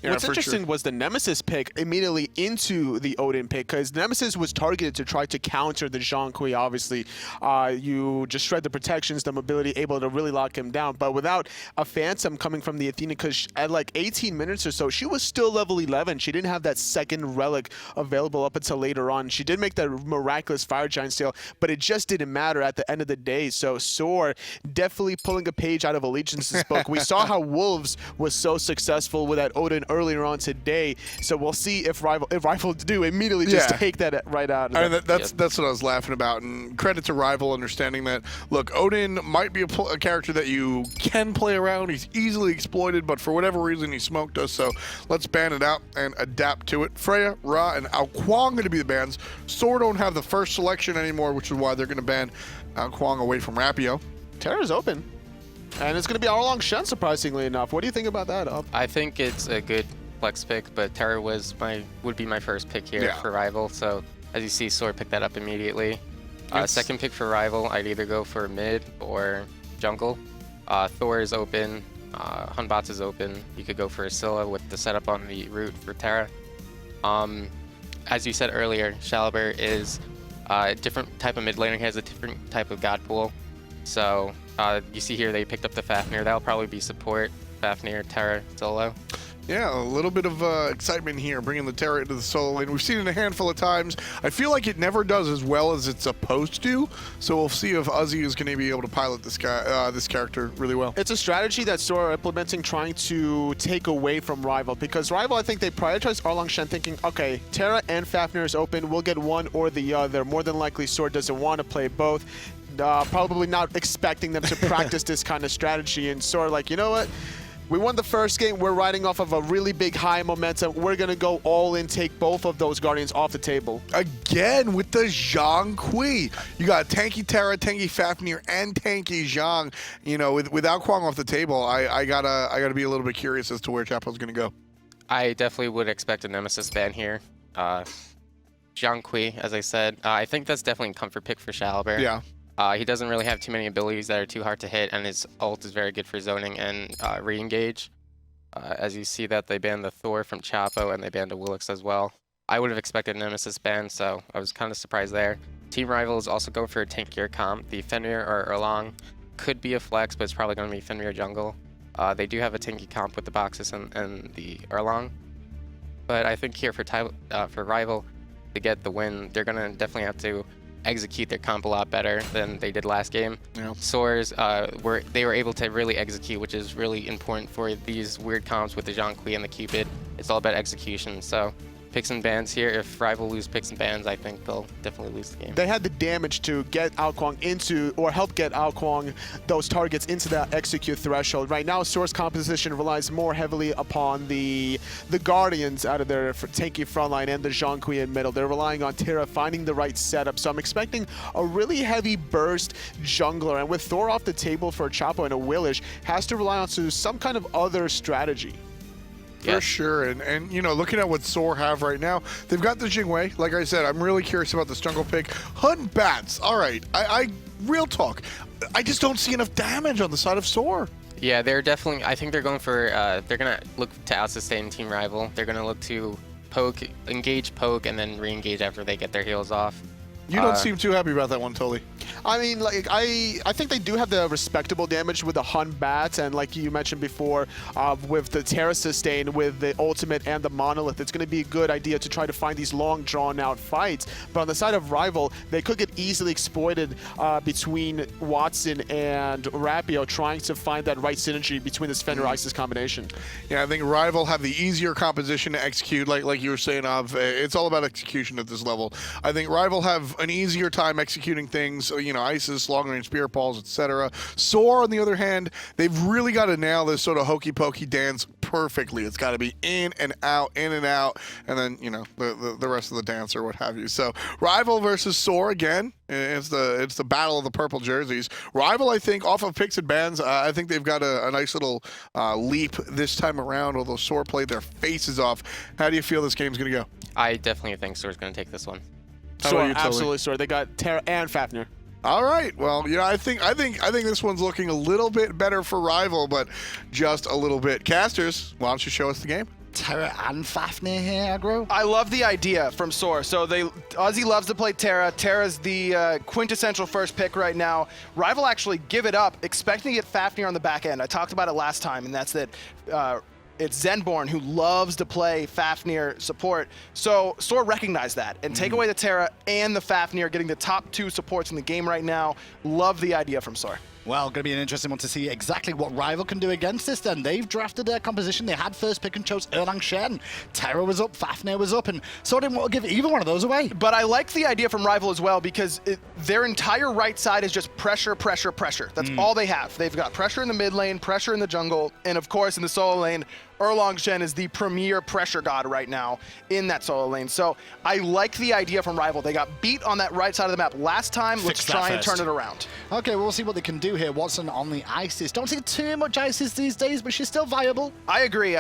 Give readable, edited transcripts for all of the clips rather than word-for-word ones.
Yeah, What's interesting was the Nemesis pick immediately into the Odin pick, because Nemesis was targeted to try to counter the Zhong. Obviously, you just shred the protections, the mobility, able to really lock him down. But without a Phantom coming from the Athena, because at like 18 minutes or so, she was still level 11. She didn't have that second relic available up until later on. She did make that miraculous Fire Giant steal, but it just didn't matter at the end of the day. So SoaR definitely pulling a page out of Allegiance's book. We saw how Wolves was so successful with that Odin earlier on today. So we'll see if Rival do immediately just take that right out. I mean, that's what I was laughing about. And credit to Rival understanding that, look, Odin might be a character that you can play around. He's easily exploited, but for whatever reason, he smoked us. So let's ban it out and adapt to it. Freya, Ra, and Ao Kuang going to be the bans. SoaR don't have the first selection anymore, which is why they're going to ban Ao Kuang away from Rapio. Terra's open. And it's going to be Erlang Shen, surprisingly enough. What do you think about that? I think it's a good flex pick, but Terra would be my first pick here for Rival. So as you see, SoaR picked that up immediately. Second pick for Rival, I'd either go for mid or jungle. Thor is open. Batz is open. You could go for a Scylla with the setup on the root for Terra. As you said earlier, Shalber is a different type of mid laner. He has a different type of god pool. So you see here they picked up the Fafnir. That'll probably be support. Fafnir, Terra, solo. Yeah, a little bit of excitement here, bringing the Terra into the solo lane. We've seen it a handful of times. I feel like it never does as well as it's supposed to. So we'll see if Uzzy is going to be able to pilot this guy, this character really well. It's a strategy that SoaR are implementing, trying to take away from Rival, because Rival, I think they prioritize Erlang Shen, thinking, okay, Terra and Fafnir is open. We'll get one or the other. More than likely, SoaR doesn't want to play both. Probably not expecting them to practice this kind of strategy. And SoaR like, you know what? We won the first game. We're riding off of a really big high momentum. We're going to go all in, take both of those Guardians off the table. Again, with the Zhong Kui. You got tanky Terra, tanky Fafnir, and tanky Zhong. You know, without Kwang off the table, I gotta be a little bit curious as to where Chapo's going to go. I definitely would expect a Nemesis ban here. Zhong Kui, as I said. I think that's definitely a comfort pick for Shalber. Yeah. He doesn't really have too many abilities that are too hard to hit, and his ult is very good for zoning and re-engage. As you see that they banned the Thor from Chapo, and they banned the Willix as well. I would have expected a Nemesis ban, so I was kind of surprised there. Team Rival is also going for a tankier comp. The Fenrir or Erlang could be a flex, but it's probably going to be Fenrir jungle. They do have a tanky comp with the Bacchus and the Erlang. But I think here for Rival, to get the win, they're going to definitely have to execute their comp a lot better than they did last game. Yeah. SoaR's they were able to really execute, which is really important for these weird comps with the Zhong Kui and the Cupid. It's all about execution. So picks and bans here. If Rival lose picks and bans, I think they'll definitely lose the game. They had the damage to get Ao Kuang into, or help get Ao Kuang those targets into that execute threshold. Right now, SoaR's composition relies more heavily upon the Guardians out of their tanky frontline and the Zhong Kui in middle. They're relying on Terra finding the right setup. So I'm expecting a really heavy burst jungler. And with Thor off the table for Chapo and a Willish, has to rely on some kind of other strategy. For sure, and you know, looking at what SoaR have right now, they've got the Jing. Like I said, I'm really curious about this jungle pick. Hunt Batz. All right, I real talk. I just don't see enough damage on the side of SoaR. Yeah, they're definitely. I think they're going for. They're gonna look to out-sustain Team Rival. They're gonna look to engage poke, and then re-engage after they get their heals off. You don't seem too happy about that one, Tully. I mean, like I think they do have the respectable damage with the Hun Bat, and like you mentioned before, with the Terra sustain, with the ultimate and the monolith, it's going to be a good idea to try to find these long, drawn-out fights. But on the side of Rival, they could get easily exploited between Watson and Rapio, trying to find that right synergy between this Fenrir Isis combination. Yeah, I think Rival have the easier composition to execute, like you were saying, it's all about execution at this level. I think Rival have an easier time executing things, you know, Isis, long-range spear balls, etc. SoaR, on the other hand, they've really got to nail this sort of hokey-pokey dance perfectly. It's got to be in and out, and then, you know, the rest of the dance or what have you. So Rival versus SoaR again. It's the battle of the purple jerseys. Rival, I think, off of picks and bans, I think they've got a nice little leap this time around, although SoaR played their faces off. How do you feel this game's going to go? I definitely think SoaR's going to take this one. SoaR, absolutely SoaR. They got Terra and Fafnir. All right. Well, you know, I think this one's looking a little bit better for Rival, but just a little bit. Casters, why don't you show us the game? Terra and Fafnir here, aggro? I love the idea from SoaR. So Uzzy loves to play Terra. Terra's the quintessential first pick right now. Rival actually give it up, expecting to get Fafnir on the back end. I talked about it last time, and that's that it's Zenborne who loves to play Fafnir support. So SoaR recognized that and take away the Terra and the Fafnir, getting the top 2 supports in the game right now. Love the idea from SoaR. Well, going to be an interesting one to see exactly what Rival can do against this then. They've drafted their composition. They had first pick and chose Erlang Shen. Terra was up, Fafnir was up, and SoaR didn't want to give either one of those away. But I like the idea from Rival as well because their entire right side is just pressure, pressure, pressure. That's all they have. They've got pressure in the mid lane, pressure in the jungle, and of course in the solo lane, Erlang Shen is the premier pressure god right now in that solo lane. So I like the idea from Rival. They got beat on that right side of the map last time. Let's try and turn it around. Okay, we'll see what they can do here. Watson on the ISIS. Don't see too much ISIS these days, but she's still viable. I agree.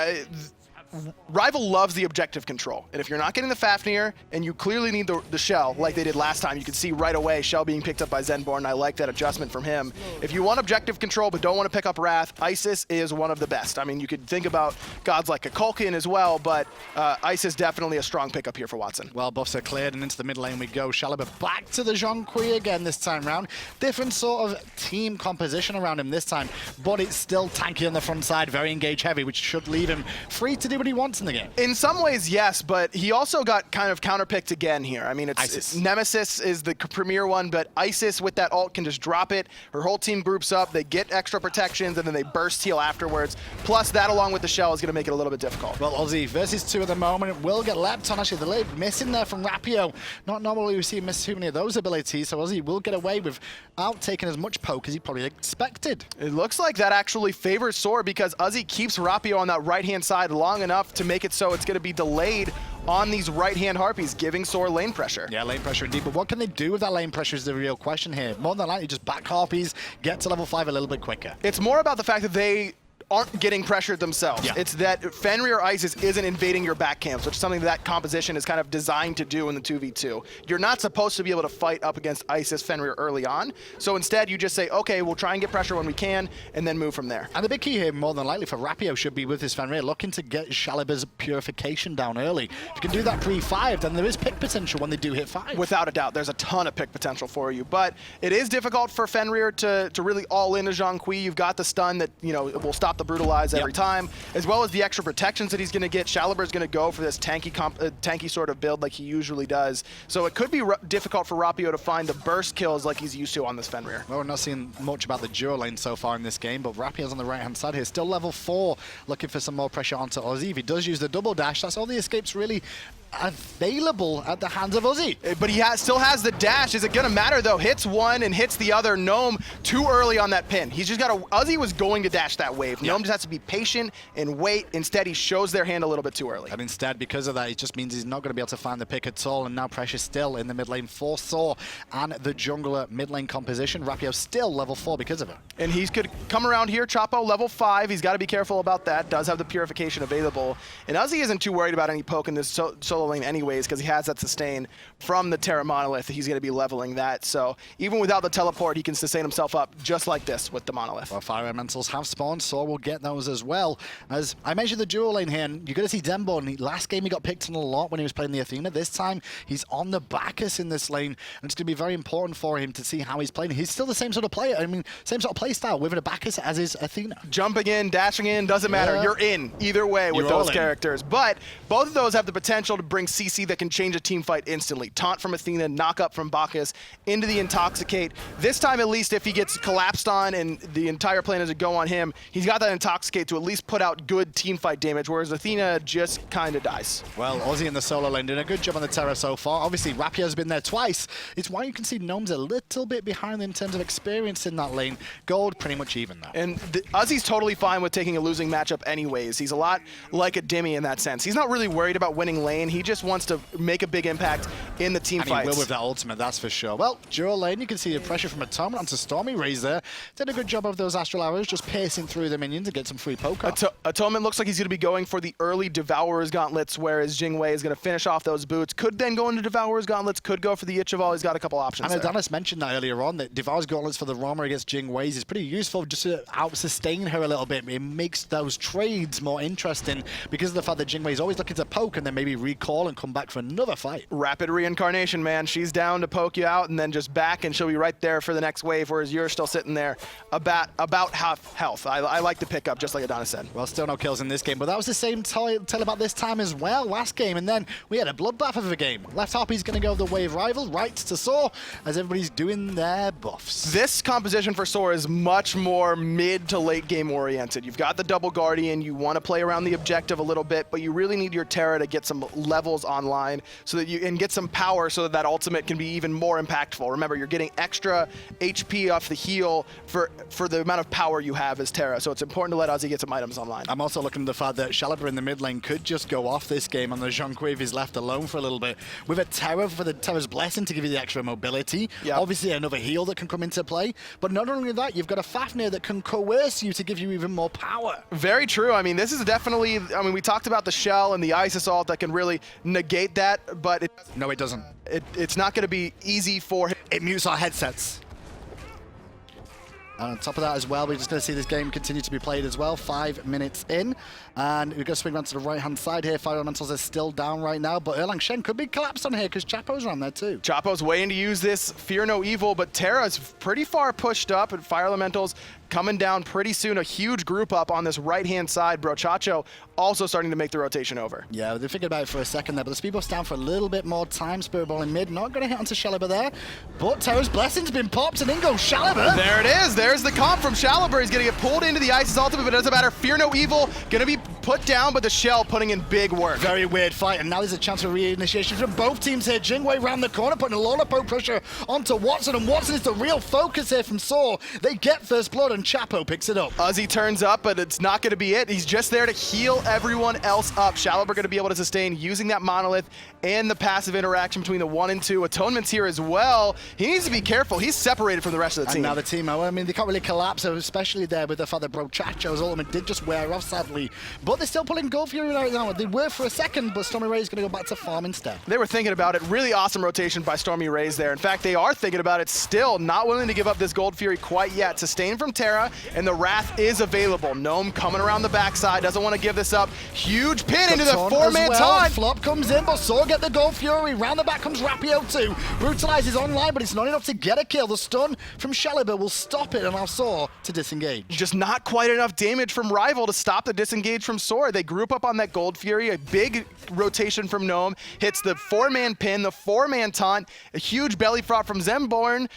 Rival loves the objective control. And if you're not getting the Fafnir, and you clearly need the Shell, like they did last time, you can see right away Shell being picked up by Zenborne, and I like that adjustment from him. If you want objective control but don't want to pick up Wrath, Isis is one of the best. I mean, you could think about gods like a Kulkin as well, but Isis definitely a strong pickup here for Watson. Well, buffs are cleared, and into the mid lane we go. Shalibur back to the Zhong again this time round. Different sort of team composition around him this time, but it's still tanky on the front side, very engage heavy, which should leave him free to do what he wants in the game. In some ways, yes, but he also got kind of counterpicked again here. I mean, it's Nemesis is the premier one, but Isis with that ult can just drop it. Her whole team groups up, they get extra protections, and then they burst heal afterwards. Plus, that along with the Shell is going to make it a little bit difficult. Well, Uzzy versus 2 at the moment will get leapt on. Actually, the lead missing there from Rapio. Not normally we see him miss too many of those abilities, so Uzzy will get away without taking as much poke as he probably expected. It looks like that actually favors SoaR because Uzzy keeps Rapio on that right-hand side long enough to make it so it's going to be delayed on these right-hand Harpies, giving SoaR lane pressure. Yeah, lane pressure indeed, but what can they do with that lane pressure is the real question here. More than likely, just back Harpies, get to level 5 a little bit quicker. It's more about the fact that they aren't getting pressured themselves. Yeah. It's that Fenrir Isis isn't invading your back camps, which is something that composition is kind of designed to do in the 2v2. You're not supposed to be able to fight up against Isis Fenrir early on, so instead you just say, okay, we'll try and get pressure when we can, and then move from there. And the big key here, more than likely, for Rapio should be with his Fenrir, looking to get Shalibur's purification down early. If you can do that pre-5, then there is pick potential when they do hit 5. Without a doubt, there's a ton of pick potential for you, but it is difficult for Fenrir to really all in a Zhong. You've got the stun that, you know, will stop the brutalize every time, as well as the extra protections that he's going to get. Shalibur's going to go for this tanky sort of build like he usually does. So it could be difficult for Rapio to find the burst kills like he's used to on this Fenrir. Well, we're not seeing much about the duo lane so far in this game, but Rapio's on the right-hand side here, still level 4, looking for some more pressure onto Uzzy. If he does use the double dash, that's all the escapes really available at the hands of Uzzy. But he still has the dash. Is it going to matter, though? Hits one and hits the other. Gnome too early on that pin. He's just got to... Uzzy was going to dash that wave. Gnome just has to be patient and wait. Instead, he shows their hand a little bit too early. And instead, because of that, it just means he's not going to be able to find the pick at all. And now pressure still in the mid lane for SoaR and the jungler mid lane composition. Rapio still level 4 because of it. And he could come around here, Chapo level 5. He's got to be careful about that. Does have the purification available. And Uzzy isn't too worried about any poke in this solo lane anyways, because he has that sustain from the Terra monolith. He's going to be leveling that. So even without the teleport, he can sustain himself up just like this with the monolith. Well, fire elementals have spawned, so we'll get those as well. As I mentioned the duo lane here, and you're going to see Zenborne. Last game he got picked on a lot when he was playing the Athena. This time he's on the Bacchus in this lane, and it's going to be very important for him to see how he's playing. He's still the same sort of player. I mean, same sort of play style with a Bacchus as is Athena. Jumping in, dashing in, doesn't matter. Yeah. You're in either way with those characters. But both of those have the potential to bring CC that can change a team fight instantly. Taunt from Athena, knock up from Bacchus, into the Intoxicate. This time, at least, if he gets collapsed on and the entire plan doesn't go on him, he's got that Intoxicate to at least put out good team fight damage, whereas Athena just kind of dies. Well, Uzzy in the solo lane doing a good job on the Terra so far. Obviously, Rapio's been there twice. It's why you can see Gnome's a little bit behind in terms of experience in that lane. Gold, pretty much even, though. And Uzzy's totally fine with taking a losing matchup anyways. He's a lot like a Dimmy in that sense. He's not really worried about winning lane. He just wants to make a big impact in the team And fights. he will with that ultimate, that's for sure. Well, dual lane, you can see the pressure from Atonement onto StormyRays there. Did a good job of those Astral Arrows, just piercing through the minions to get some free poke off. Atonement looks like he's going to be going for the early Devourer's Gauntlets, whereas Jing is going to finish off those boots. Could then go into Devourer's Gauntlets, could go for the Itch of All. He's got a couple options And there. Adonis mentioned that earlier on, that Devour's Gauntlets for the Rama against Jing is pretty useful just to out-sustain her a little bit. It makes those trades more interesting because of the fact that Jing is always looking to poke and then maybe recall and come back for another fight. Rapid reincarnation, man. She's down to poke you out and then just back, and she'll be right there for the next wave, whereas you're still sitting there about half health. I like the pickup, just like Adonis said. Well, still no kills in this game, but that was the same tell about this time as well, last game, and then we had a bloodbath of a game. Left Harpy's going to go the way of rival, right to SoaR, as everybody's doing their buffs. This composition for SoaR is much more mid to late game oriented. You've got the double Guardian, you want to play around the objective a little bit, but you really need your Terra to get some levels online so that you and get some power so that that ultimate can be even more impactful. Remember, you're getting extra HP off the heal for the amount of power you have as Terra, so it's important to let Uzzy get some items online. I'm also looking at the fact that Shalabra in the mid lane could just go off this game and the Zhong is left alone for a little bit. With a Terra for the Terra's Blessing to give you the extra mobility. Yep. Obviously another heal that can come into play, but not only that, you've got a Fafnir that can coerce you to give you even more power. Very true. I mean, this is definitely, I mean, we talked about the Shell and the Ice Assault that can really negate that, but No, it doesn't. it's not going to be easy for him. It mutes our headsets. And on top of that as well, we're just going to see this game continue to be played as well. 5 minutes in. And we're going to swing around to the right-hand side here. Fire Elementals are still down right now, but Erlang Shen could be collapsed on here because Chapo's around there too. Chapo's waiting to use this Fear No Evil, but Terra's pretty far pushed up, and Fire Elementals coming down pretty soon. A huge group up on this right-hand side. Brochacho also starting to make the rotation over. Yeah, they're thinking about it for a second there, but the speed buff's down for a little bit more time. Spirit Ball in mid, not going to hit onto Shalabra there, but Terra's Blessing's been popped, and in goes Shalabra. There it is. There's the comp from Shalabra. He's going to get pulled into the Ice's ultimate, but it doesn't matter. Fear No Evil going to be put down, but the Shell putting in big work. Very weird fight, and now there's a chance for reinitiation from both teams here. Jingwei round the corner, putting a lot of poke pressure onto Watson, and Watson is the real focus here from SoaR. They get first blood, and Chapo picks it up. Uzzy turns up, but it's not going to be it. He's just there to heal everyone else up. Shalabra going to be able to sustain using that Monolith and the passive interaction between the 1 and 2. Atonement's here as well. He needs to be careful. He's separated from the rest of the team. And now the team, I mean, they can't really collapse, especially there with the fact that Brochacho's ultimate did just wear off, sadly. But they're still pulling Gold Fury right now. They were for a second, but StormyRays is going to go back to farm instead. They were thinking about it. Really awesome rotation by StormyRays there. In fact, they are thinking about it still. Not willing to give up this Gold Fury quite yet. Sustained from Terra, and the Wrath is available. Gnome coming around the backside. Doesn't want to give this up. Huge pin into the four-man taunt. Flop comes in, but SoaR get the Gold Fury. Round the back comes Rapio too. Brutalizes online, but it's not enough to get a kill. The stun from Shalabra will stop it and allow SoaR to disengage. Just not quite enough damage from Rival to stop the disengage from SoaR. They group up on that Gold Fury. A big rotation from Gnome. Hits the four-man pin, the four-man taunt. A huge belly frog from Zenborne.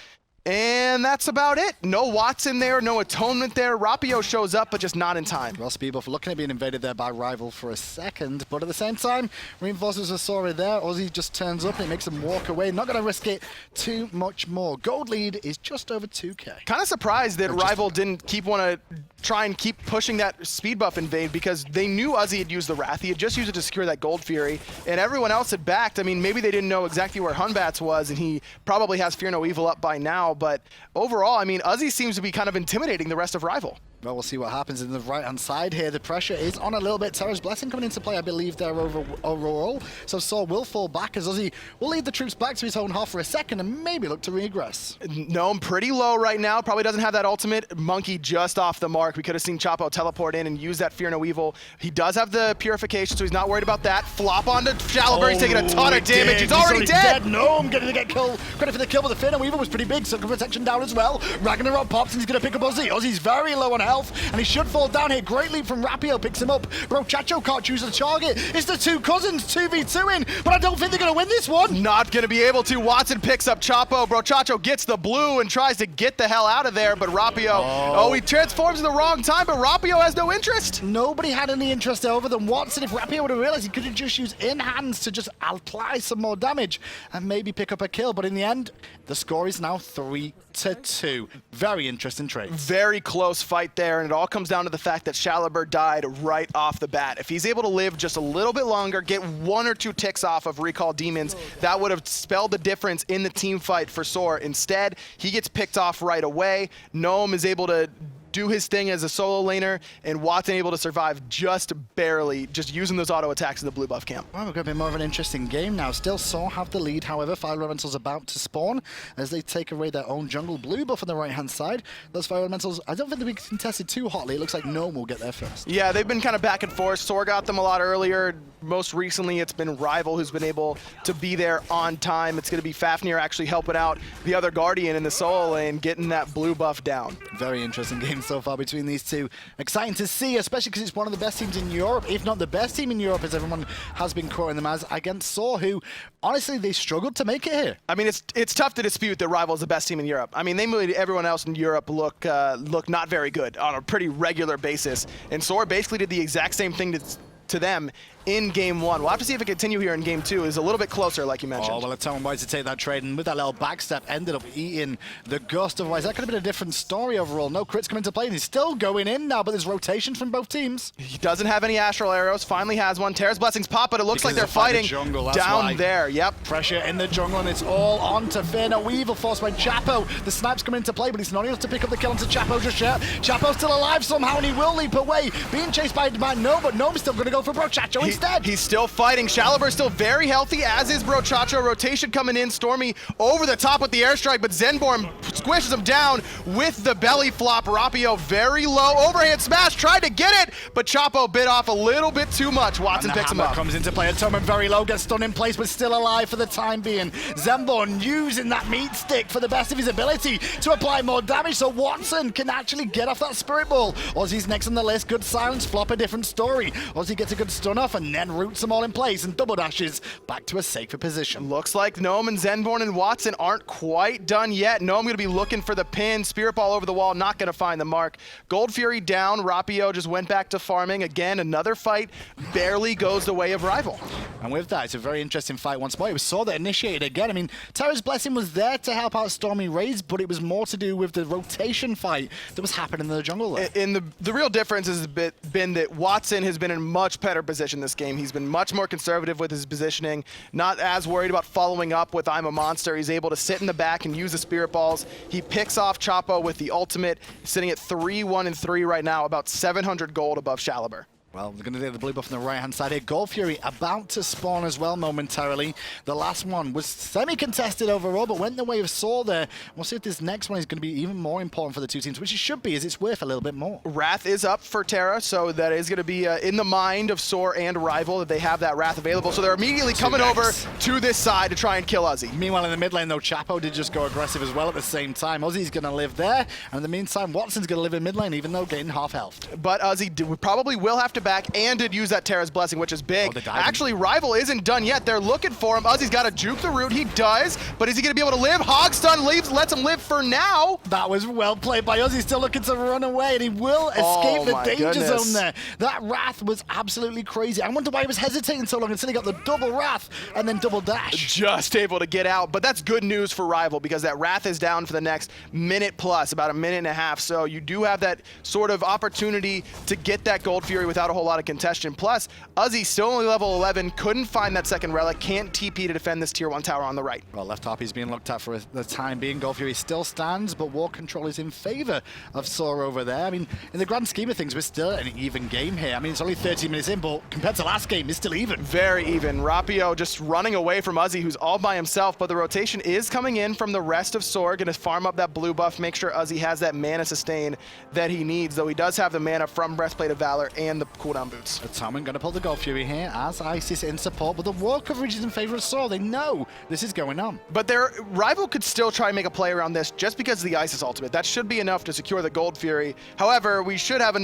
And that's about it. No Watson there, no Atonement there. Rapio shows up, but just not in time. Well, speed buff looking at being invaded there by Rival for a second, but at the same time, reinforcers are SoaR there. Uzzy just turns up and it makes him walk away. Not going to risk it too much more. Gold lead is just over 2K. Kind of surprised that Rival didn't want to try and keep pushing that speed buff invade because they knew Uzzy had used the Wrath. He had just used it to secure that Gold Fury, and everyone else had backed. I mean, maybe they didn't know exactly where Hunbats was, and he probably has Fear No Evil up by now, but overall, I mean, Uzzy seems to be kind of intimidating the rest of Rival. Well, we'll see what happens in the right-hand side here. The pressure is on a little bit. Terra's Blessing coming into play, I believe, there overall. So SoaR will fall back as Uzzy will lead the troops back to his own half for a second and maybe look to regress. Gnome pretty low right now. Probably doesn't have that ultimate. Monkey just off the mark. We could have seen Chapo teleport in and use that Fear No Evil. He does have the Purification, so he's not worried about that. Flop onto Shalabra. He's taking a ton of damage. He's already dead. Gnome getting to get killed. Credit for the kill, but the Fear No Evil was pretty big. Circle protection down as well. Ragnarok pops and he's going to pick up Uzzy. Uzzy's very low on health and he should fall down here. Great leap from Rapio, picks him up. Brochacho can't choose a target. It's the two cousins, 2v2 in, but I don't think they're going to win this one. Not going to be able to. Watson picks up Chapo. Brochacho gets the blue and tries to get the hell out of there, but Rapio, he transforms in the wrong time, but Rapio has no interest. Nobody had any interest over than Watson. If Rapio would have realized, he could have just used in-hands to just apply some more damage and maybe pick up a kill, but in the end, the score is now 3-2. Very interesting trade. Very close fight there. there, and it all comes down to the fact that SoaR died right off the bat. If he's able to live just a little bit longer, get 1 or 2 ticks off of Recall Demons, that would have spelled the difference in the team fight for SoaR. Instead, he gets picked off right away. Gnome is able to do his thing as a solo laner, and Watson able to survive just barely, just using those auto attacks in the blue buff camp. Well, we're going to be more of an interesting game now. Still SoaR have the lead, however. Fire Elementals about to spawn as they take away their own jungle blue buff on the right-hand side. Those Fire Elementals, I don't think they'll be contested too hotly. It looks like Gnome will get there first. Yeah, they've been kind of back and forth. SoaR got them a lot earlier. Most recently, it's been Rival who's been able to be there on time. It's going to be Fafnir actually helping out the other Guardian in the solo lane, getting that blue buff down. Very interesting game so far between these two. Exciting to see, especially because it's one of the best teams in Europe, if not the best team in Europe, as everyone has been quoting them as, against SoaR, who, honestly, they struggled to make it here. I mean, it's tough to dispute that Rival is the best team in Europe. I mean, they made everyone else in Europe look not very good on a pretty regular basis, and SoaR basically did the exact same thing to them in game 1. We'll have to see if it continue here in game 2. Is a little bit closer, like you mentioned. Oh, well, Atonement wanted to take that trade, and with that little backstep, ended up eating the gust. Otherwise, that could have been a different story overall. No crits come into play, and he's still going in now, but there's rotation from both teams. He doesn't have any Astral Arrows, finally has one. Terra's Blessings pop, but it looks like they're fighting down there. Yep. Pressure in the jungle, and it's all on to Fenrir. Weevil forced by Chapo. The snipes come into play, but he's not able to pick up the kill onto Chapo just yet. Chapo's still alive somehow, and he will leap away. Being chased by Gnome, but Gnome's still going to go for Brochacho instead. He's still fighting. SoaR still very healthy, as is Brochacho. Rotation coming in. Stormy over the top with the airstrike, but Zenborne squishes him down with the belly flop. Rapio very low. Overhand smash, tried to get it, but Chapo bit off a little bit too much. Watson picks him up. Comes into play. Atonement very low, gets stunned in place, but still alive for the time being. Zenborne using that meat stick for the best of his ability to apply more damage, so Watson can actually get off that Spirit Ball. Ozzy's next on the list. Good silence flop, a different story. Ozzy gets a good stun off and then roots them all in place and double dashes back to a safer position. Looks like Gnome and Zenborne and Watson aren't quite done yet. Gnome going to be looking for the pin. Spirit Ball over the wall, not going to find the mark. Gold Fury down. Rapio just went back to farming. Again, another fight barely goes the way of Rival. And with that, it's a very interesting fight once more. It was SoaR that initiated again. I mean, Terra's Blessing was there to help out StormyRays, but it was more to do with the rotation fight that was happening in the jungle there. And the real difference has been that Watson has been in a much better position this game. He's been much more conservative with his positioning, not as worried about following up with I'm a Monster. He's able to sit in the back and use the Spirit Balls. He picks off Chapo with the ultimate, sitting at 3-1-3 right now, about 700 gold above SoaR. Well, they're going to do the blue buff on the right-hand side here. Gold Fury about to spawn as well momentarily. The last one was semi-contested overall, but went the way of SoaR there. We'll see if this next one is going to be even more important for the two teams, which it should be, as it's worth a little bit more. Wrath is up for Terra, so that is going to be in the mind of SoaR and Rival that they have that Wrath available. So they're immediately coming over to this side to try and kill Uzzy. Meanwhile, in the mid lane, though, Chapo did just go aggressive as well at the same time. Uzzy's going to live there, and in the meantime, Watson's going to live in mid lane, even though getting half health. But Uzzy probably will have to back and did use that Terra's Blessing, which is big. Actually, Rival isn't done yet. They're looking for him. Uzzy's got to juke the root. He does, but is he going to be able to live? Hog stun leaves, lets him live for now. That was well played by Uzzy. Still looking to run away, and he will escape the danger zone there. That Wrath was absolutely crazy. I wonder why he was hesitating so long until he got the double Wrath and then double dash. Just able to get out, but that's good news for Rival because that Wrath is down for the next minute plus, about a minute and a half. So you do have that sort of opportunity to get that Gold Fury without a whole lot of contention. Plus, Uzzy still only level 11, couldn't find that second relic, can't TP to defend this tier 1 tower on the right. Well, left top is being looked at for the time being. Gold Fury still stands, but war control is in favor of SoaR over there. I mean, in the grand scheme of things, we're still an even game here. I mean, it's only 30 minutes in, but compared to last game, it's still even. Very even. Rapio just running away from Uzzy, who's all by himself, but the rotation is coming in from the rest of SoaR, gonna farm up that blue buff, make sure Uzzy has that mana sustain that he needs, though he does have the mana from Breastplate of Valor and the cooldown boots. Atonement gonna pull the Gold Fury here as Isis in support, but the wall coverage is in favor of SoaR. They know this is going on. But their Rival could still try and make a play around this just because of the Isis ultimate. That should be enough to secure the Gold Fury. However, we should have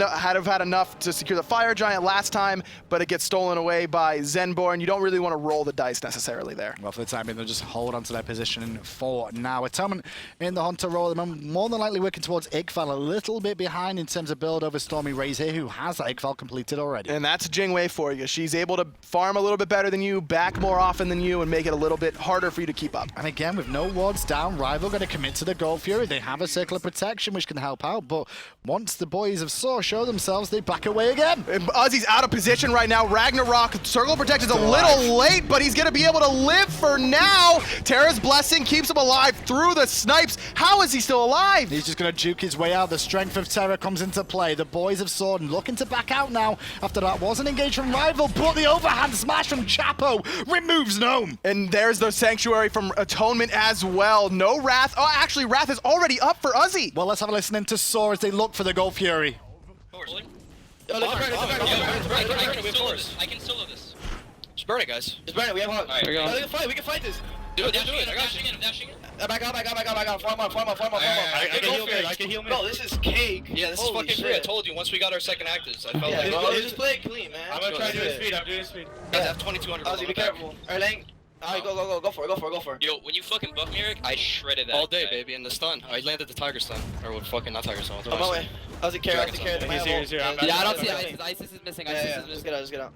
had enough to secure the Fire Giant last time, but it gets stolen away by Zenborne. You don't really want to roll the dice necessarily there. Well, for the time being, they'll just hold on to their position for now. Atonement in the Hunter role at the moment, more than likely working towards Igfal, a little bit behind in terms of build over StormyRays here, who has that Igfal completed connected already. And that's Jing Wei for you. She's able to farm a little bit better than you, back more often than you, and make it a little bit harder for you to keep up. And again, with no wards down, Rival going to commit to the Gold Fury. They have a circle of protection, which can help out, but once the boys of SoaR show themselves, they back away again. And Uzzy's out of position right now. Ragnarok, circle of protection is a little late, but he's going to be able to live for now. Terra's blessing keeps him alive through the snipes. How is he still alive? He's just going to juke his way out. The strength of Terra comes into play. The boys of SoaR looking to back out now. After that wasn't engaged from Rival, but the overhand smash from Chapo removes Gnome. And there's the Sanctuary from Atonement as well. No Wrath. Oh, actually, Wrath is already up for Uzzy. Well, let's have a listen into SoaR as they look for the Gold Fury. I can solo this. Just burn it, guys. Just burn it. We have hog. Alright, we can fight this. Do it. I got you. I'm dashing in. Back out. Form up. I can heal me. Bro, this is cake. Yeah, this is fucking free. I told you, once we got our second actives, I felt like... Bro, just play it clean, man. I'm gonna try to do his speed. I'm doing his speed. Guys, I have 2200. Uzzy, be careful. Erlang. Alright, go for it. Yo, when you fucking buff me, Eric, I shredded that all day, baby, in the stun. I landed the Tiger stun. Or what fucking, not Tiger stun. On my way. Uzzy carry. He's here. Yeah, I don't see ISIS. ISIS is missing. Just get out.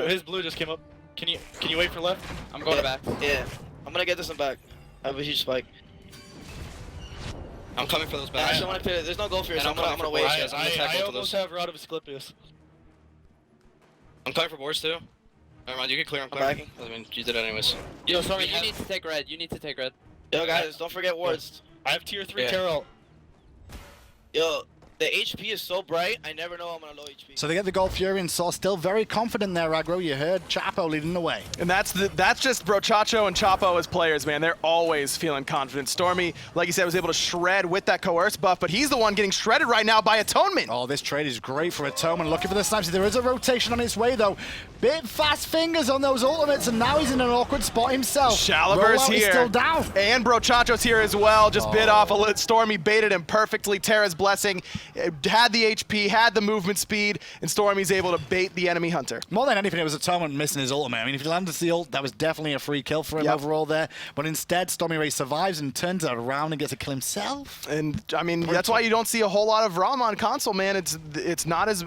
His blue just came up. Can you wait for left? I'm going back. Yeah. I'm gonna get this one back. I have a huge spike. I'm coming for those back. Actually, I want to clear it. There's no goal for you, so I'm gonna wait. I almost have Rod of Asclepius. I'm coming for boards too. Never mind, you can clear. I'm backing. I mean, you did it anyways. Yo, sorry, you need to take red. Yo, guys, don't forget wards. I have tier 3 Terra. Yo, the HP is so bright, I never know I'm on a low HP. So they get the Gold Fury, and SoaR still very confident there, Aggro. You heard Chapo leading the way. And that's just Brochacho and Chapo as players, man. They're always feeling confident. Stormy, like you said, was able to shred with that coerce buff, but he's the one getting shredded right now by Atonement. Oh, this trade is great for Atonement. Looking for the snipes. There is a rotation on its way, though. Bit fast fingers on those ultimates, and now he's in an awkward spot himself. Shalaber's here. Is still down. And Brochacho's here as well. Just bit off a little. Stormy baited him perfectly. Terra's blessing had the HP, had the movement speed, and Stormy's able to bait the enemy hunter. More than anything, it was Atonement missing his ultimate. I mean, if he landed the ult, that was definitely a free kill for him overall there. But instead, StormyRays survives and turns it around and gets a kill himself. And I mean, that's why you don't see a whole lot of Rama on console, man. It's not as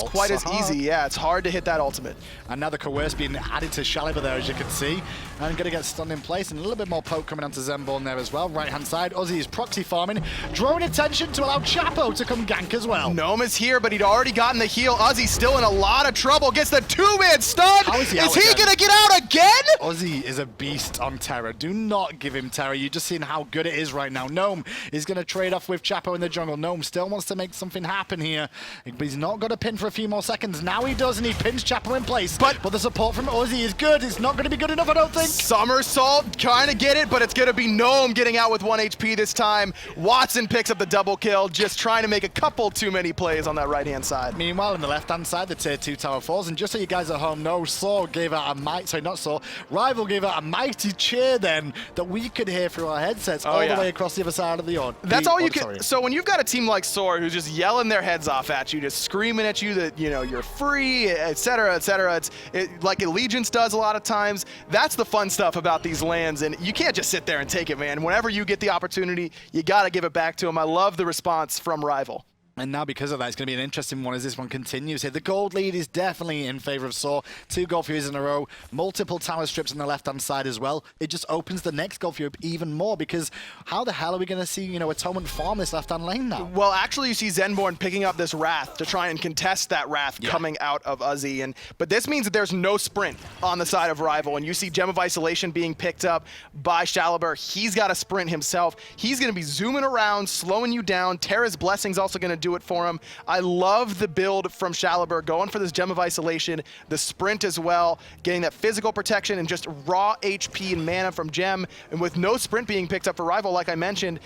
quite as easy. Yeah, it's hard to hit that ultimate. And now the coerce being added to Shaliber there, as you can see. And going to get stunned in place, and a little bit more poke coming onto Zenborne there as well. Right-hand side, Uzzy is proxy farming, drawing attention to allow Chapo to come gank as well. Gnome is here, but he'd already gotten the heal. Uzzy's still in a lot of trouble. Gets the two-man stun. How is he going to get out again? Uzzy is a beast on Terra. Do not give him Terra. You're just seeing how good it is right now. Gnome is going to trade off with Chapo in the jungle. Gnome still wants to make something happen here, but he's not got to pin for a few more seconds. Now he does, and he pins Chapo in place. But the support from Uzzy is good. It's not going to be good enough, I don't think. Somersault, trying to get it, but it's going to be Gnome getting out with 1 HP this time. Watson picks up the double kill, just trying to make a couple too many plays on that right-hand side. Meanwhile, on the left-hand side, the tier 2 tower falls, and just so you guys at home know, SoaR gave out Rival gave out a mighty cheer then that we could hear through our headsets all the way across the other side of the yard. That's all you can. So when you've got a team like SoaR who's just yelling their heads off at you, just screaming at you that, you know, you're free, etc., etc., it's like Allegiance does a lot of times. That's the fun stuff about these lands, and you can't just sit there and take it, man. Whenever you get the opportunity, you got to give it back to them. I love the response from Rival. And now because of that, it's going to be an interesting one as this one continues here. The gold lead is definitely in favor of SoaR. 2 Gold Furies in a row, multiple tower strips on the left-hand side as well. It just opens the next Gold Fury up even more, because how the hell are we going to see, you know, Atonement farm this left-hand lane now? Well, actually, you see Zenborne picking up this Wrath to try and contest that Wrath coming out of Uzzy. But this means that there's no sprint on the side of Rival, and you see Gem of Isolation being picked up by Shaliber. He's got a sprint himself. He's going to be zooming around, slowing you down. Terra's Blessing's also going to do it for him. I love the build from Shaliber, going for this Gem of Isolation, the sprint as well, getting that physical protection and just raw HP and mana from Gem. And with no sprint being picked up for Rival, like I mentioned,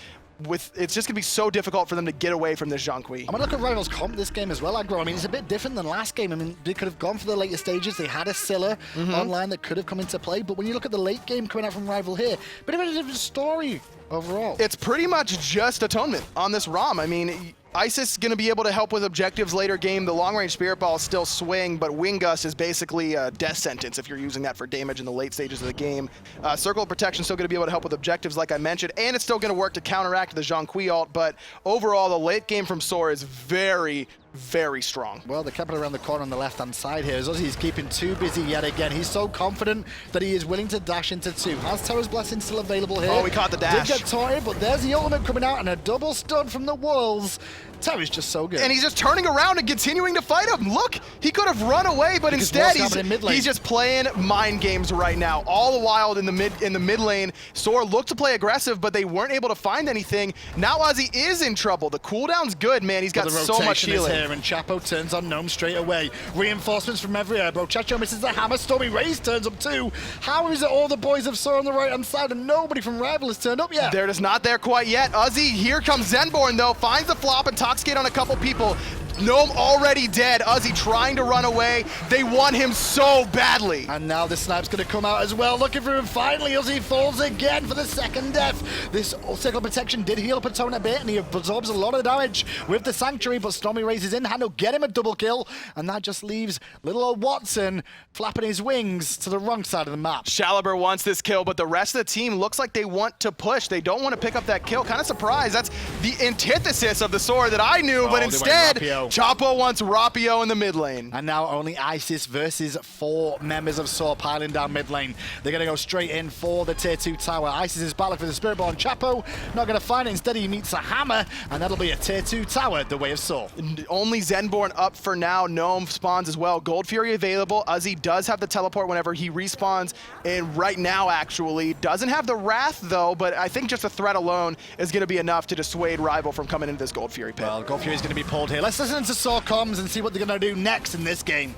it's just going to be so difficult for them to get away from this Zhong. I'm going to look at Rival's comp this game as well, Aggro. I mean, it's a bit different than last game. I mean, they could have gone for the later stages. They had a Scylla online that could have come into play. But when you look at the late game coming out from Rival here, bit of a different story overall. It's pretty much just Atonement on this ROM. I mean, Isis is going to be able to help with objectives later game. The long-range Spirit Ball is still swing, but Wing Gust is basically a death sentence if you're using that for damage in the late stages of the game. Circle of Protection is still going to be able to help with objectives, like I mentioned, and it's still going to work to counteract the Zhong ult, but overall, the late game from SoaR is very, very strong. Well, they're kept it around the corner on the left-hand side here. As Uzzy's keeping 2 busy yet again. He's so confident that he is willing to dash into 2. Has Terra's Blessing still available here? Oh, we caught the dash. Did get taunted, but there's the ultimate coming out and a double stun from the Wolves. Terra's just so good. And he's just turning around and continuing to fight him. Look, he could have run away, but Because instead what's happening in mid lane? he's just playing mind games right now. All the while in the mid lane, SoaR looked to play aggressive, but they weren't able to find anything. Now Uzzy is in trouble. The cooldown's good, man. He's got The so much rotation is healing. here, and Chapo turns on Gnome straight away. Reinforcements from everywhere. Bacchus misses the hammer. StormyRays turns up too. How is it all the boys of SoaR on the right-hand side and nobody from Rival has turned up yet? They're just not there quite yet. Uzzy, here comes Zenborne though, finds the flop and Toxicate on a couple people. Gnome already dead. Uzzy trying to run away. They want him so badly. And now the snipe's going to come out as well, looking for him. Finally, Uzzy falls again for the second death. This circle protection did heal up Atonement a bit, and he absorbs a lot of damage with the Sanctuary, but StormyRays is in hand. He'll get him a double kill, and that just leaves little old Watson flapping his wings to the wrong side of the map. Shaliber wants this kill, but the rest of the team looks like they want to push. They don't want to pick up that kill. Kind of surprised. That's the antithesis of the SoaR that I knew, but they went instead, Rapio. Chapo wants Rapio in the mid lane. And now only Isis versus 4 members of SoaR piling down mid lane. They're going to go straight in for the tier 2 tower. Isis is battling for the Spiritborn. Chapo not going to find it. Instead, he meets a hammer, and that'll be a tier 2 tower, the way of SoaR. Only Zenborne up for now. Gnome spawns as well. Gold Fury available. Uzzy does have the teleport whenever he respawns, and right now, actually, doesn't have the Wrath, though, but I think just the threat alone is going to be enough to dissuade Rival from coming into this Gold Fury pit. Well, Gold Fury's going to be pulled here. Let's listen to SoaR comms and see what they're going to do next in this game.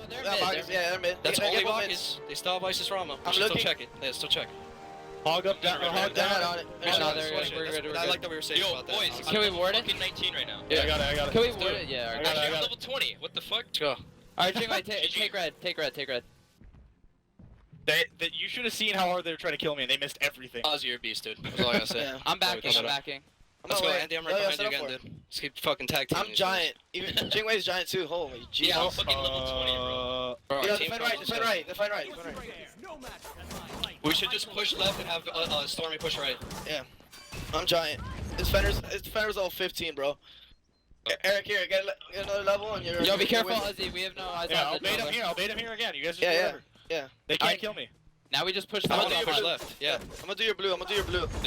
They're mid. That's They're only mid. Bacchus. They still have Isis Rama. I'm Still looking. check it. Yeah, still check. Hog up down. Hog They're down. not on it. Oh, no, They're they're good. good. I like that we were safe about that. Boys, Can we ward it? fucking 19 right now. Yeah. I got it. Can we Let's do ward it? Yeah. I Alright. got it. I'm level 20. What the fuck? Let's go. Alright, Jing, take red. Take red. Take red. You should have seen how hard they were trying to kill me, and they missed everything. Ozzy, you're a beast, dude. That's all I gotta say. Yeah. I'm backing. Shut I'm up. backing. Let's go, Andy. I'm right behind you again, for it. dude. Let's keep fucking tag teaming. I'm giant. Even Jingwei's giant too. Holy jeez. Yeah, I'm fucking level 20, bro. Bro, our Yo, team defend problems right. are- Defend right. We should just push left and have Stormy push right. Yeah. I'm giant. This Fenrir's level 15, bro. Eric, here, get another level and you're. Yo, be you're careful, with- Uzzy. We have no eyes Yeah, on I'll the bait him jungle. here. I'll bait him here again. You guys just Yeah, do yeah, whatever. yeah. They can't kill me. Now we just push I'm the gonna do Push blue. left. Yeah. I'm gonna do your blue. It's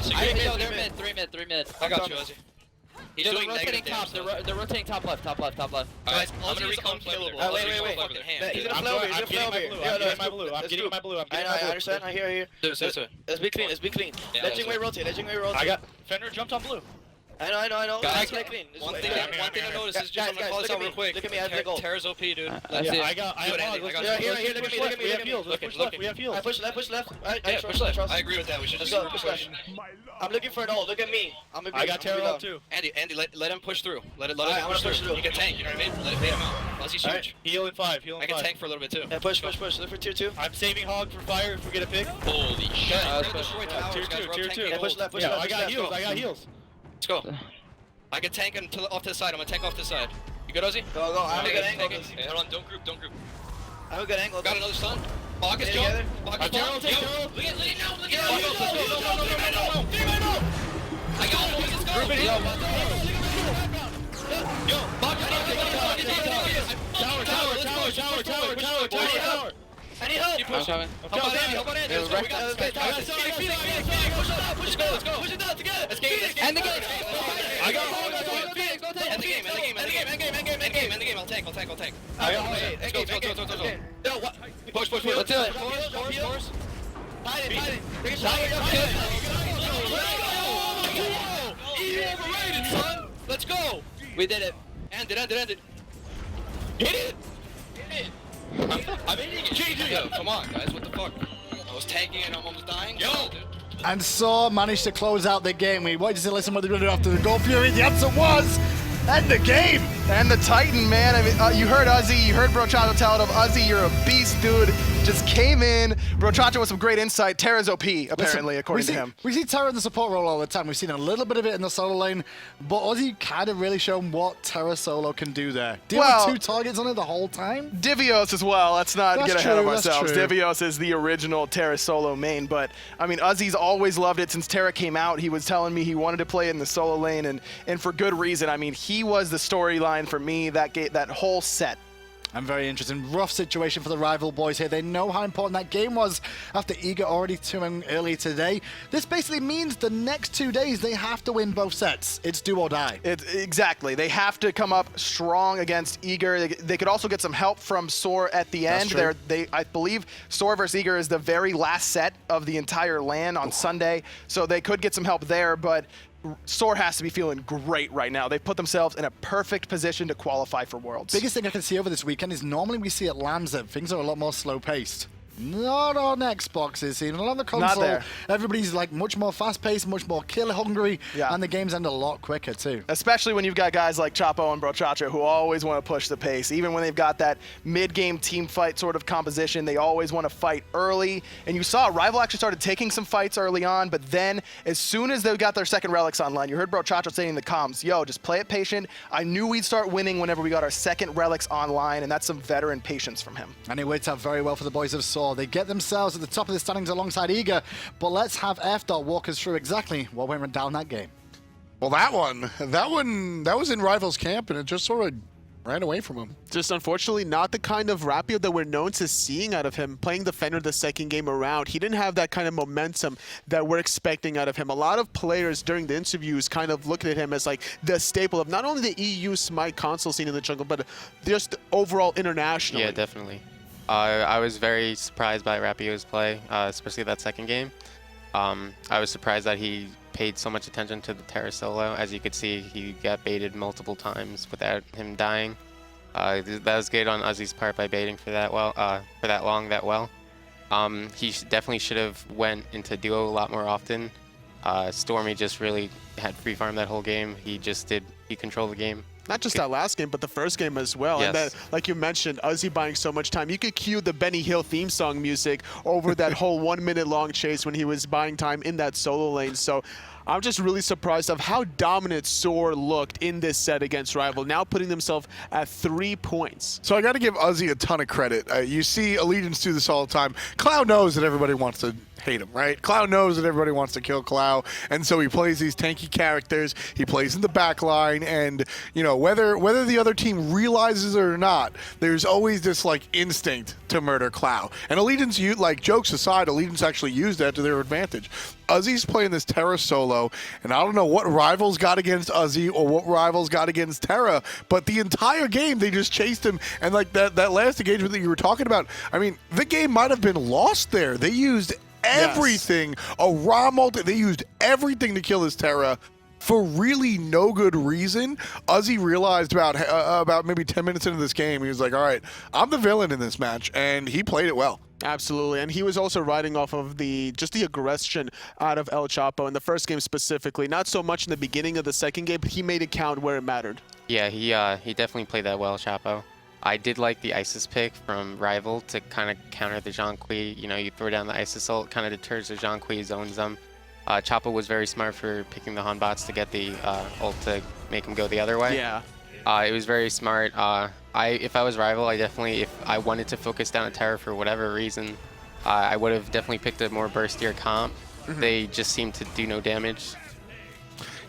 a Yo, good they're mid. 3 mid. I got you, Ozzy. He's They're doing rotating negative top. damage. They're rotating top left. Alright, I'm gonna recon killable. Wait. He's gonna I'm flow over. getting He's gonna flow over. my blue. I'm getting my blue. I understand. I hear. This way. Let's be clean. Let's be clean. Yeah, Let this Jingwei way. rotate. Let Jingwei rotate. I got Fenrir jumped on blue. I know. Guys, Let's play clean. One Let's thing play clean. to notice is just Guys, I'm gonna call this look out at real me. quick. Look at me. I have the goal. Terra's OP, dude. I see it. I got Here, We have heals. Let's push left. We have heals. I push left. Yeah, push left. I agree with that. We should Let's just go. Push left. I'm looking for an ult. Look at me. I'm gonna be. I got Terra low. up too. Andy, let him push through. Let him Alright, I'm push gonna push through. through. You can tank, you know what I mean? Let it bait him out. Ozzy's Alright. huge. Heal in 5. I can tank for a little bit too. Yeah, push. Look for tier 2. I'm saving Hog for fire if we get a pick. Holy shit. Destroy towers, Tier guys. We're up 10 Yeah, push gold. left. Push Yeah, left. I push got left, heals. go. I got heals. Let's go. I can tank him off to the side. I'm gonna tank off to the side. You good, Ozzy? Go. I have a good angle. Hey, hold on. Don't group. I have a good angle. Got another stun. Bacchus, Stay jump. together. Bacchus, Terra, jump. take Yo, Terra. look at now. Look at Let's go. I got him. Let's go. Yo, Bacchus, tower. I need help. I'm coming. Help on Andy. Let's go. We got this. Let's go. Push it down together. Let's get End the game. I got End the game. I'll tank. I got Let's go. Yo, what? Push. Let's do it. Force. Hide it. Take a shot. Overrated, son. Let's go. We did it. End it. Hit it. I'm hitting it. Yo, come on, guys. What the fuck? I was tanking and I'm almost dying. Yo. And SoaR managed to close out the game. We wanted to listen what they're going to do after the Gold Fury. The answer was end the game. And the Titan, man. I mean, you heard Uzzy. You heard Brochato tell him, Uzzy, you're a beast, dude. just came in. Brochacho with some great insight. Terra's OP, apparently, according to him. We see Terra in the support role all the time. We've seen a little bit of it in the solo lane, but Uzzy kind of really shown what Terra solo can do there. Deal with 2 targets on it the whole time. Divios as well. Let's not get ahead of ourselves. True. Divios is the original Terra solo main, but I mean, Uzzy's always loved it since Terra came out. He was telling me he wanted to play in the solo lane, and for good reason. I mean, he was the storyline for me that whole set. I'm very interested. Rough situation for the rival boys here. They know how important that game was after Eager already touring earlier today. This basically means the next 2 days they have to win both sets. It's do or die. Exactly. They have to come up strong against Eager. They could also get some help from SoaR at the end. I believe SoaR versus Eager is the very last set of the entire LAN on Sunday, so they could get some help there, but SoaR has to be feeling great right now. They put themselves in a perfect position to qualify for Worlds. Biggest thing I can see over this weekend is normally we see at LANs that things are a lot more slow-paced. Not on Xbox, it seems. Not on the console. Not there. Everybody's like much more fast-paced, much more kill-hungry, Yeah. and the games end a lot quicker too. Especially when you've got guys like Chapo and Brochacho who always want to push the pace. Even when they've got that mid-game team fight sort of composition, they always want to fight early. And you saw Rival actually started taking some fights early on, but then as soon as they got their second relics online, you heard Brochacho saying in the comms, yo, just play it patient. I knew we'd start winning whenever we got our second relics online, and that's some veteran patience from him. And it worked out very well for the boys of SoaR. They get themselves at the top of the standings alongside Eager, but let's have F-Dot walk us through exactly what went down that game. Well, that was in Rival's camp, and it just sort of ran away from him. Just unfortunately not the kind of Rapio that we're known to seeing out of him. Playing the Fenrir the second game around, he didn't have that kind of momentum that we're expecting out of him. A lot of players during the interviews kind of looked at him as like the staple of not only the EU Smite console scene in the jungle, but just overall internationally. Yeah, definitely. I was very surprised by Rapio's play, especially that second game. I was surprised that he paid so much attention to the Terra solo. As you could see, he got baited multiple times without him dying. That was good on Uzzy's part by baiting for that long that well. He definitely should have went into duo a lot more often. Stormy just really had free farm that whole game. He controlled the game. Not just that last game, but the first game as well. Yes. And then, like you mentioned, Uzzy buying so much time. You could cue the Benny Hill theme song music over that whole 1 minute long chase when he was buying time in that solo lane. So I'm just really surprised of how dominant SoaR looked in this set against Rival, now putting themselves at 3 points. So I got to give Uzzy a ton of credit. You see Allegiance do this all the time. Cloud knows that everybody wants to hate him, right? Cloud knows that everybody wants to kill Cloud, and so he plays these tanky characters. He plays in the back line, and you know, whether the other team realizes it or not, there's always this like instinct to murder Cloud. And Allegiance, like jokes aside, Allegiance actually used that to their advantage. Uzzy's playing this Terra solo, and I don't know what Rivals got against Uzzy or what Rivals got against Terra, but the entire game they just chased him, and like that last engagement that you were talking about, I mean, the game might have been lost there. They used everything, a Rama, they used everything to kill this Terra for really no good reason. Uzzy realized about maybe 10 minutes into this game, he was like, all right, I'm the villain in this match, and he played it well. Absolutely, and he was also riding off of the aggression out of ElSoarchapo in the first game specifically. Not so much in the beginning of the second game, but he made it count where it mattered. Yeah, he definitely played that well, Chapo. I did like the Isis pick from Rival to kind of counter the Zhong Kui. You know, you throw down the Isis ult, kind of deters the Zhong Kui, zones them. Chapo was very smart for picking the Hanbots to get the ult to make him go the other way. Yeah. It was very smart. If I was Rival, if I wanted to focus down a Terra for whatever reason, I would have definitely picked a more burstier comp. They just seemed to do no damage.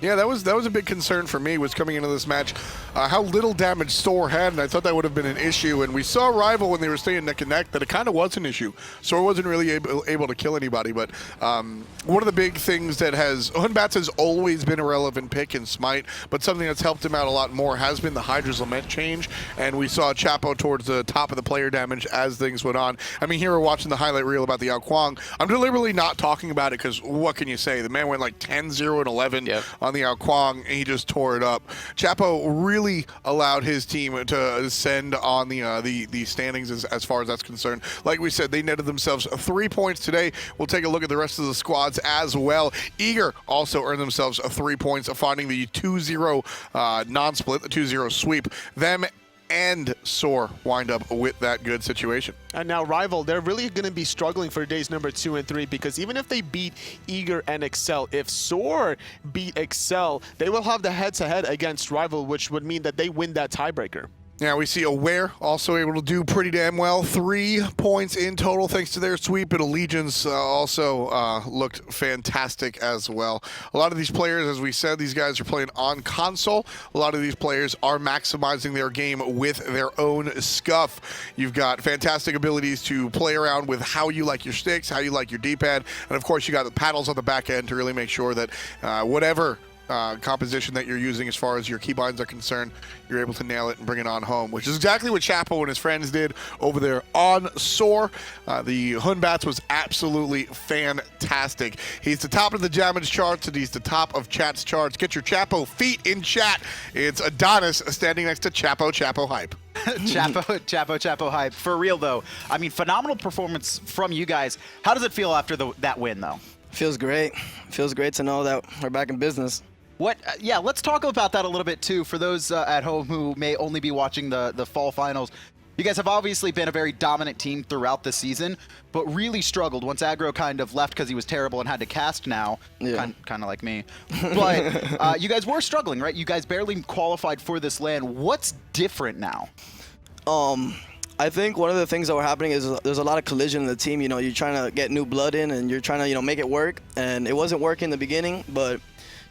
Yeah, that was a big concern for me, was coming into this match, how little damage SoaR had, and I thought that would have been an issue. And we saw Rival when they were staying neck and neck that it kind of was an issue. SoaR wasn't really able to kill anybody, but one of the big things that Batz has always been a relevant pick in Smite, but something that's helped him out a lot more has been the Hydra's Lament change, and we saw Chapo towards the top of the player damage as things went on. I mean, here we're watching the highlight reel about the Ao Kuang. I'm deliberately not talking about it because what can you say? The man went like 10-0 and 11 on the Ao Kuang, and he just tore it up. Chapo really allowed his team to ascend on the standings as far as that's concerned. Like we said, they netted themselves 3 points today. We'll take a look at the rest of the squads as well. Eager also earned themselves 3 points, finding the 2-0 non-split, the 2-0 sweep. Them and SoaR wind up with that good situation. And now Rival, they're really going to be struggling for days number 2 and 3 because even if they beat Eager and Excel, if SoaR beat Excel, they will have the head-to-head against Rival, which would mean that they win that tiebreaker. Now we see Aware also able to do pretty damn well. 3 points in total thanks to their sweep, and Allegiance also looked fantastic as well. A lot of these players, as we said, these guys are playing on console. A lot of these players are maximizing their game with their own scuff. You've got fantastic abilities to play around with how you like your sticks, how you like your D-pad, and of course you got the paddles on the back end to really make sure that whatever composition that you're using as far as your keybinds are concerned, you're able to nail it and bring it on home, which is exactly what Chapo and his friends did over there on SoaR. The Batz was absolutely fantastic. He's the top of the damage charts, and he's the top of chat's charts. Get your Chapo feet in chat. It's Adonis standing next to Chapo hype. Chapo hype. For real, though, I mean, phenomenal performance from you guys. How does it feel after that win, though? Feels great. Feels great to know that we're back in business. Yeah, let's talk about that a little bit too. For those at home who may only be watching the fall finals, you guys have obviously been a very dominant team throughout the season, but really struggled once Aggro kind of left because he was terrible and had to cast now, kind of like me. But you guys were struggling, right? You guys barely qualified for this LAN. What's different now? I think one of the things that were happening is there's a lot of collision in the team. You know, you're trying to get new blood in and you're trying to, you know, make it work. And it wasn't working in the beginning, but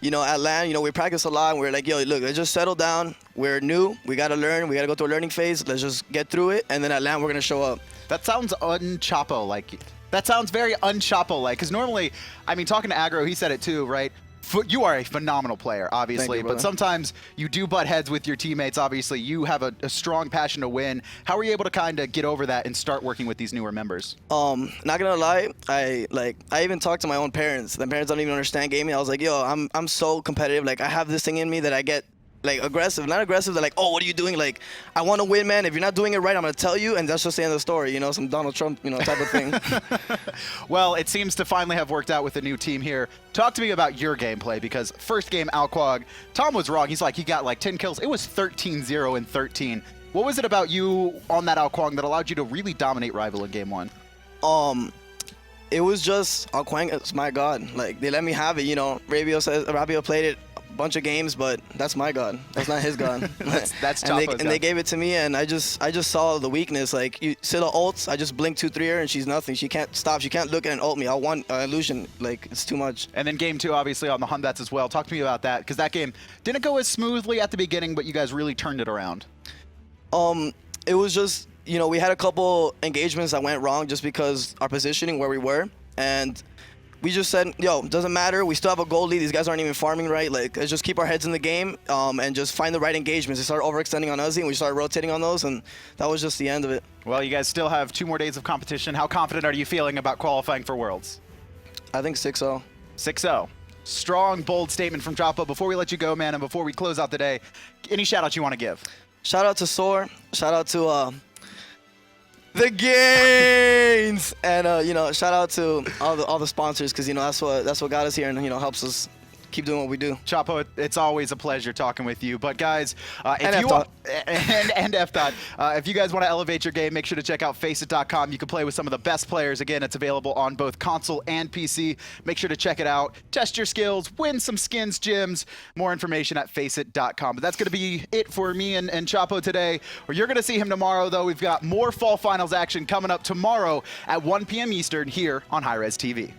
you know, at LAN, you know, we practice a lot and we're like, yo, look, let's just settle down. We're new. We got to learn. We got to go through a learning phase. Let's just get through it. And then at LAN, we're going to show up. That sounds un-Chapo-like. That sounds very un-Chapo-like. Because normally, I mean, talking to Aggro, he said it too, right? You are a phenomenal player, obviously, but sometimes you do butt heads with your teammates. Obviously, you have a strong passion to win. How were you able to kind of get over that and start working with these newer members? Not gonna lie, I even talked to my own parents. The parents don't even understand gaming. I was like, yo, I'm so competitive. Like, I have this thing in me that I get like aggressive, not aggressive. They're like, oh, what are you doing? Like, I want to win, man. If you're not doing it right, I'm gonna tell you, and that's just the end of the story. You know, some Donald Trump, you know, type of thing. Well, it seems to finally have worked out with the new team here. Talk to me about your gameplay, because first game, Alquag, Tom was wrong. He's like, he got like 10 kills. It was 13-0 and 13. What was it about you on that Alquag that allowed you to really dominate Rival in game 1? It was just Alquag. It's my god. Like, they let me have it. You know, Rapio played it bunch of games, but that's my god. That's not his god. that's and they gave it to me, and I just saw the weakness. Like, you Scylla ults, I just blink 2-3 her, and she's nothing. She can't stop. She can't look at an ult me. I want illusion. Like, it's too much. And then game 2, obviously on the Batz as well. Talk to me about that, because that game didn't go as smoothly at the beginning, but you guys really turned it around. It was just, you know, we had a couple engagements that went wrong just because our positioning where we were, and we just said, yo, doesn't matter. We still have a gold lead. These guys aren't even farming right. Like, let's just keep our heads in the game and just find the right engagements. They started overextending on Uzzy, and we started rotating on those, and that was just the end of it. Well, you guys still have 2 more days of competition. How confident are you feeling about qualifying for Worlds? I think 6-0. 6-0. Strong, bold statement from Chapo. Before we let you go, man, and before we close out the day, any shout-outs you want to give? Shout out to SoaR. Shout out to the gains, and you know, shout out to all the sponsors, because you know that's what got us here, and you know, helps us keep doing what we do. Chapo, it's always a pleasure talking with you. But guys, and if you want, and F-Dot, if you guys want to elevate your game, make sure to check out Faceit.com. You can play with some of the best players. Again, it's available on both console and PC. Make sure to check it out. Test your skills, win some skins, gyms. More information at Faceit.com. But that's going to be it for me and Chapo today. You're going to see him tomorrow, though. We've got more Fall Finals action coming up tomorrow at 1 p.m. Eastern here on hi-rez TV.